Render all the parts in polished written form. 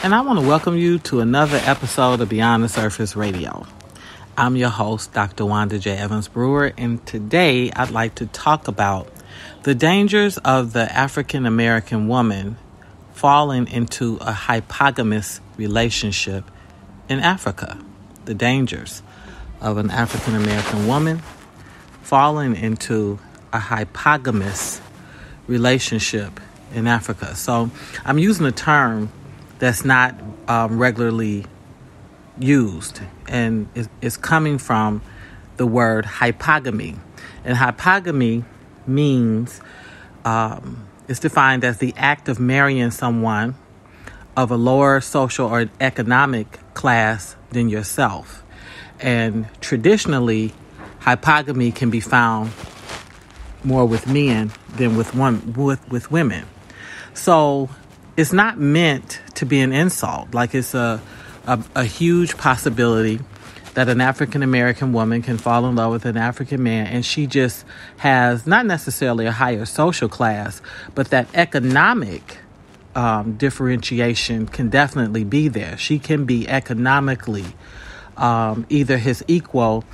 and I want to welcome you to another episode of Beyond the Surface Radio. I'm your host, Dr. Wanda J. Evans-Brewer, and today I'd like to talk about the dangers of the African American woman falling into a hypogamous relationship in Africa. The dangers of an African American woman falling into a hypogamous relationship in Africa. So I'm using a term that's not regularly used, and it's coming from the word hypogamy. And hypogamy means, it's defined as the act of marrying someone of a lower social or economic class than yourself. And traditionally, hypogamy can be found more with men than with women. So it's not meant to be an insult. Like, it's a huge possibility that an African American woman can fall in love with an African man, and she just has not necessarily a higher social class, but that economic differentiation can definitely be there. She can be economically either his equal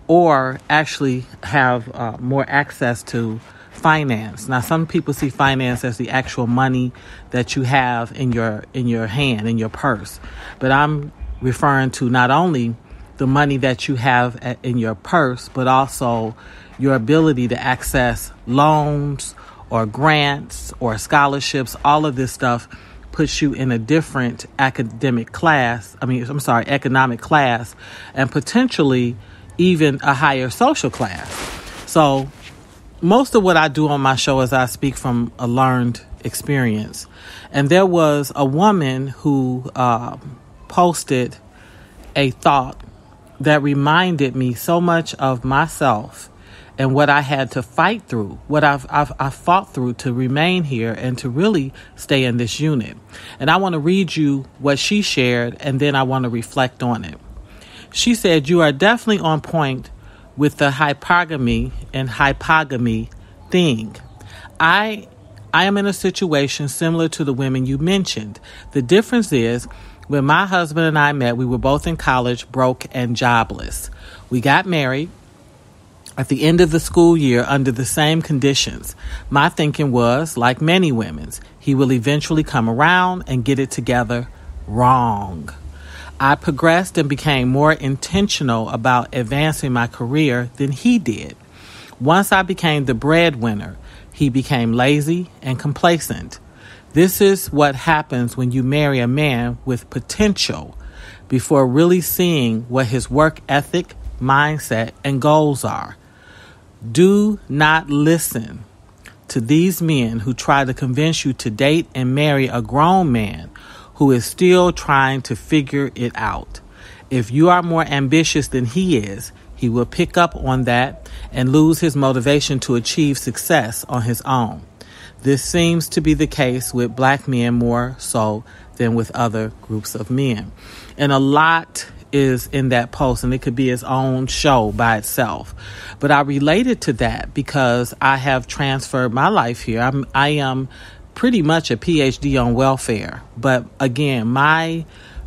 or actually have more access to finance. Now, some people see finance as the actual money that you have in your hand, in your purse. But I'm referring to not only the money that you have in your purse, but also your ability to access loans or grants or scholarships. All of this stuff puts you in a different economic class, and potentially even a higher social class. So most of what I do on my show is I speak from a learned experience. And there was a woman who posted a thought that reminded me so much of myself and what I had to fight through, what I've fought through to remain here and to really stay in this unit. And I want to read you what she shared, and then I want to reflect on it. She said, "You are definitely on point with the hypogamy and hypogamy thing. I am in a situation similar to the women you mentioned. The difference is, when my husband and I met, we were both in college, broke and jobless. We got married at the end of the school year under the same conditions. My thinking was, like many women's, he will eventually come around and get it together. Wrong. I progressed and became more intentional about advancing my career than he did. Once I became the breadwinner, he became lazy and complacent. This is what happens when you marry a man with potential before really seeing what his work ethic, mindset, and goals are. Do not listen to these men who try to convince you to date and marry a grown man who is still trying to figure it out. If you are more ambitious than he is, he will pick up on that and lose his motivation to achieve success on his own. This seems to be the case with black men more so than with other groups of men." And a lot is in that post, and it could be its own show by itself. But I related to that because I have transferred my life here. I am pretty much a PhD on welfare. But again, my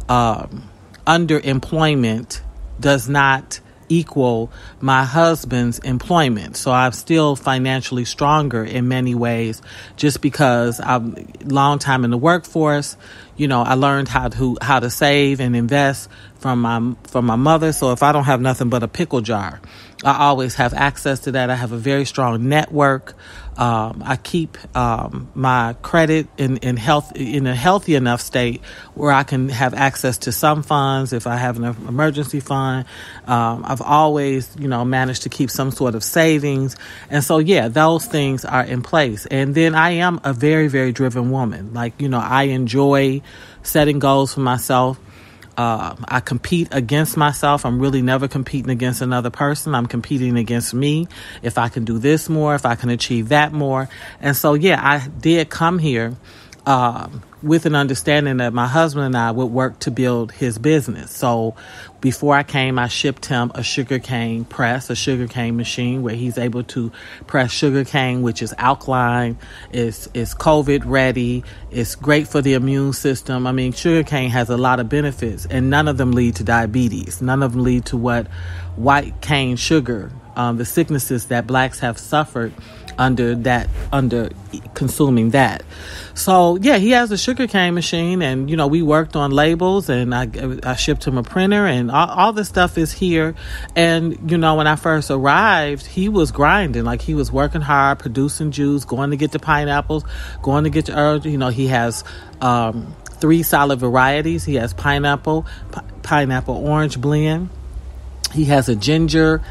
underemployment does not equal my husband's employment. So I'm still financially stronger in many ways just because I'm long time in the workforce. You know, I learned how to save and invest from my mother. So if I don't have nothing but a pickle jar, I always have access to that. I have a very strong network. I keep my credit in a healthy enough state where I can have access to some funds if I have an emergency fund. I've always, managed to keep some sort of savings. And so, yeah, those things are in place. And then I am a very, very driven woman. Like, I enjoy setting goals for myself. I compete against myself. I'm really never competing against another person. I'm competing against me. If I can do this more, if I can achieve that more. And so, yeah, I did come here with an understanding that my husband and I would work to build his business. So before I came, I shipped him a sugarcane press, a sugarcane machine where he's able to press sugarcane, which is alkaline, is COVID ready, it's great for the immune system. I mean, sugarcane has a lot of benefits, and none of them lead to diabetes. None of them lead to what white cane sugar, the sicknesses that blacks have suffered under consuming that. So yeah, he has a sugarcane machine, and we worked on labels, and I shipped him a printer, and all this stuff is here. And when I first arrived, he was grinding, like he was working hard, producing juice, going to get the pineapples, going to get the herbs. He has 3 solid varieties. He has pineapple orange blend. He has a ginger,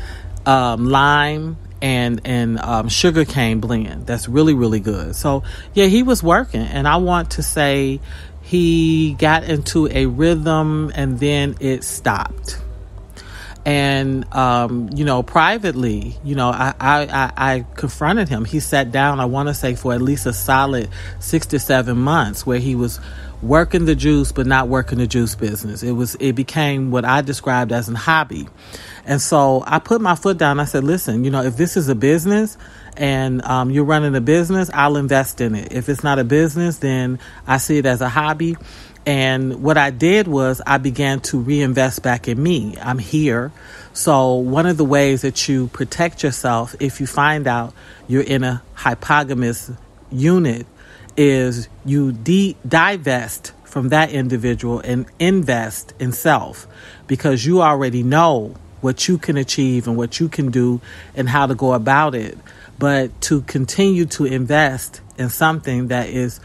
lime, and sugarcane blend that's really, really good. So yeah, he was working, and I want to say he got into a rhythm, and then it stopped. And privately, I confronted him. He sat down, I want to say, for at least a solid 6 to 7 months, where he was working the juice but not working the juice business. It became what I described as a hobby. And so I put my foot down. I said, listen, if this is a business and you're running a business, I'll invest in it. If it's not a business, then I see it as a hobby. And what I did was I began to reinvest back in me. I'm here. So one of the ways that you protect yourself if you find out you're in a hypogamous unit is you divest from that individual and invest in self, because you already know what you can achieve and what you can do and how to go about it. But to continue to invest in something that is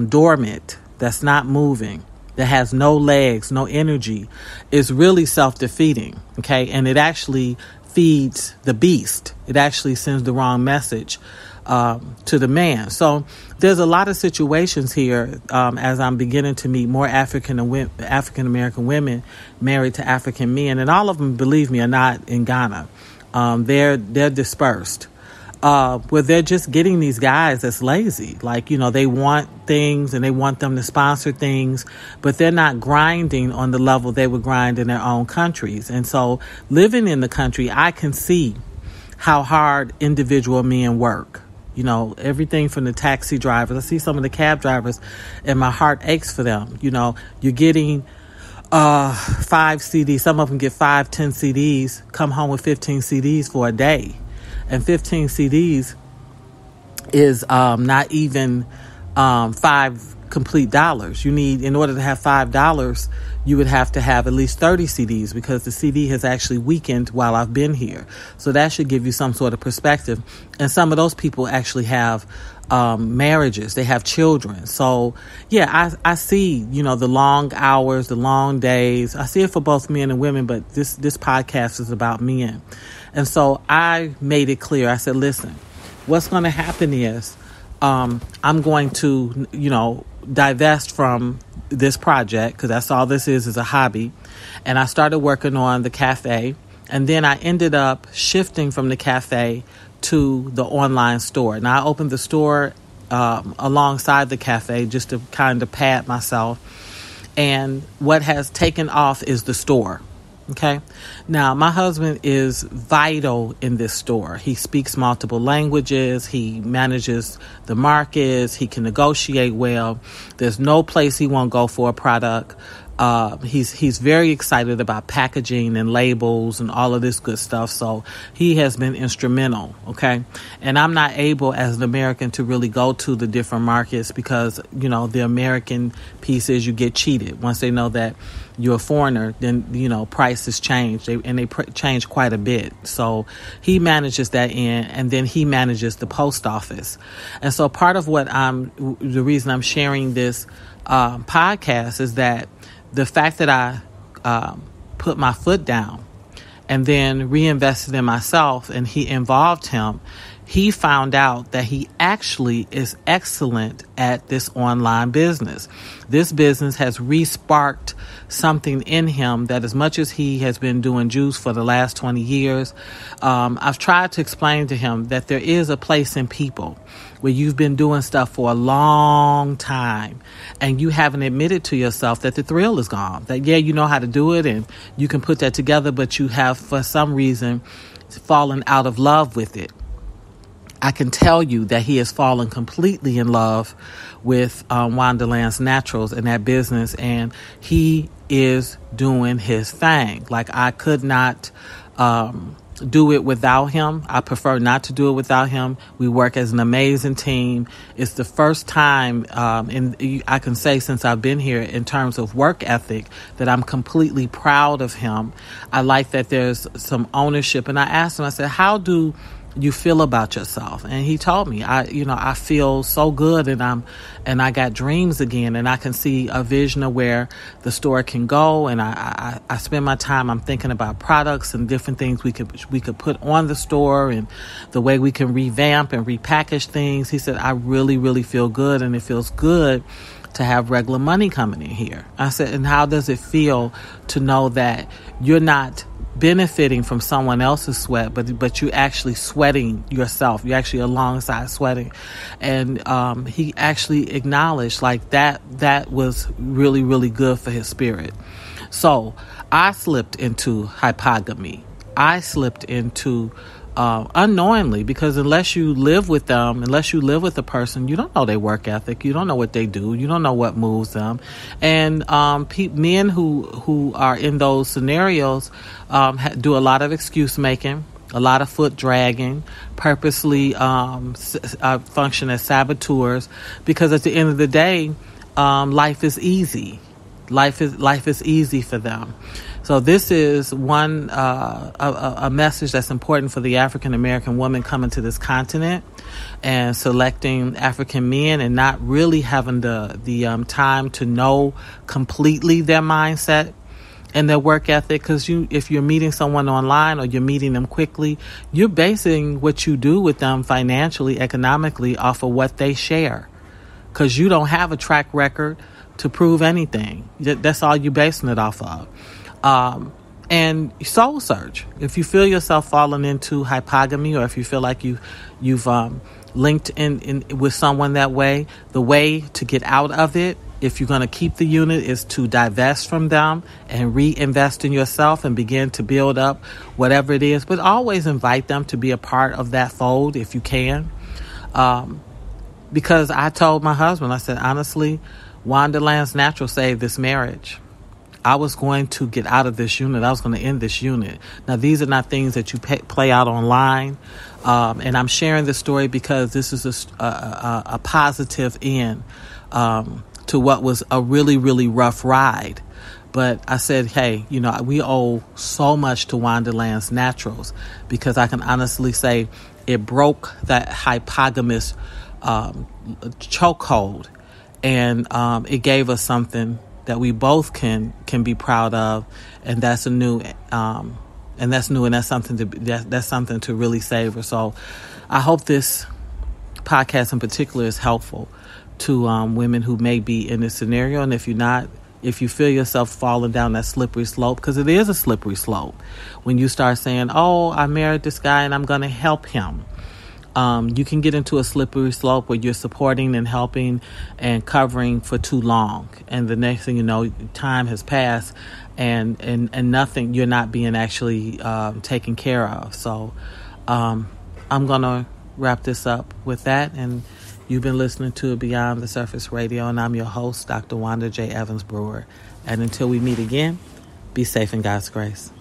dormant, that's not moving, that has no legs, no energy, is really self-defeating, okay? And it actually feeds the beast. It actually sends the wrong message to the man. So there's a lot of situations here as I'm beginning to meet more African American women married to African men, and all of them, believe me, are not in Ghana. They're dispersed. Where they're just getting these guys that's lazy. Like, they want things and they want them to sponsor things, but they're not grinding on the level they would grind in their own countries. And so living in the country, I can see how hard individual men work. Everything from the taxi drivers. I see some of the cab drivers and my heart aches for them. You're getting 5 CDs. Some of them get 5, 10 CDs, come home with 15 CDs for a day. And 15 CDs is not even $5 complete dollars. You need, in order to have $5, you would have to have at least 30 CDs, because the CD has actually weakened while I've been here. So that should give you some sort of perspective. And some of those people actually have marriages. They have children. So yeah, I see, the long hours, the long days. I see it for both men and women, but this podcast is about men. And so I made it clear. I said, listen, what's going to happen is I'm going to, divest from this project, because that's all this is a hobby. And I started working on the cafe. And then I ended up shifting from the cafe to the online store. Now, I opened the store alongside the cafe just to kind of pad myself. And what has taken off is the store. Okay. Now, my husband is vital in this store. He speaks multiple languages. He manages the markets. He can negotiate well. There's no place he won't go for a product. He's very excited about packaging and labels and all of this good stuff. So he has been instrumental. Okay. And I'm not able as an American to really go to the different markets because, the American piece is you get cheated. Once they know that you're a foreigner, then, prices change. They change quite a bit. So he manages that end, and then he manages the post office. And so part of the reason I'm sharing this podcast is that the fact that I put my foot down and then reinvested in myself, and he involved him, he found out that he actually is excellent at this online business. This business has re-sparked something in him that, as much as he has been doing juice for the last 20 years, I've tried to explain to him that there is a place in people where you've been doing stuff for a long time and you haven't admitted to yourself that the thrill is gone. That, yeah, you know how to do it and you can put that together, but you have, for some reason, fallen out of love with it. I can tell you that he has fallen completely in love with Wonderland's Naturals and that business, and he is doing his thing. Like, I could not do it without him. I prefer not to do it without him. We work as an amazing team. It's the first time, I can say since I've been here, in terms of work ethic, that I'm completely proud of him. I like that there's some ownership. And I asked him, I said, how do you feel about yourself? And he told me, I feel so good, and I got dreams again, and I can see a vision of where the store can go. And I spend my time, I'm thinking about products and different things we could put on the store and the way we can revamp and repackage things. He said, I really, really feel good, and it feels good to have regular money coming in here. I said, and how does it feel to know that you're not benefiting from someone else's sweat, but you actually sweating yourself? You're actually alongside sweating. And he actually acknowledged like that was really, really good for his spirit. So I slipped into hypogamy. I slipped into unknowingly, because unless you live with a person, you don't know their work ethic. You don't know what they do. You don't know what moves them. And men who are in those scenarios do a lot of excuse making, a lot of foot dragging, purposely function as saboteurs, because at the end of the day, life is easy. Life is easy for them. So this is one a message that's important for the African American woman coming to this continent and selecting African men and not really having the time to know completely their mindset and their work ethic. Because if you're meeting someone online or you're meeting them quickly, you're basing what you do with them financially, economically, off of what they share. Because you don't have a track record to prove anything. That's all you're basing it off of. And soul search. If you feel yourself falling into hypogamy, or if you feel like you've linked in with someone that way, the way to get out of it, if you're going to keep the unit, is to divest from them and reinvest in yourself and begin to build up whatever it is. But always invite them to be a part of that fold if you can. Because I told my husband, I said, honestly, Wonderland's Natural saved this marriage. I was going to get out of this unit. I was going to end this unit. Now, these are not things that you play out online. And I'm sharing this story because this is a positive end to what was a really, really rough ride. But I said, hey, we owe so much to Wonderland's Naturals, because I can honestly say it broke that hypogamous chokehold, and it gave us something that we both can be proud of, and that's new, and that's something to really savor. So I hope this podcast in particular is helpful to women who may be in this scenario. And if you feel yourself falling down that slippery slope, because it is a slippery slope, when you start saying, oh, I married this guy and I'm going to help him. You can get into a slippery slope where you're supporting and helping and covering for too long. And the next thing you know, time has passed and nothing, you're not being actually taken care of. So I'm going to wrap this up with that. And you've been listening to Beyond the Surface Radio, and I'm your host, Dr. Wanda J. Evans-Brewer. And until we meet again, be safe in God's grace.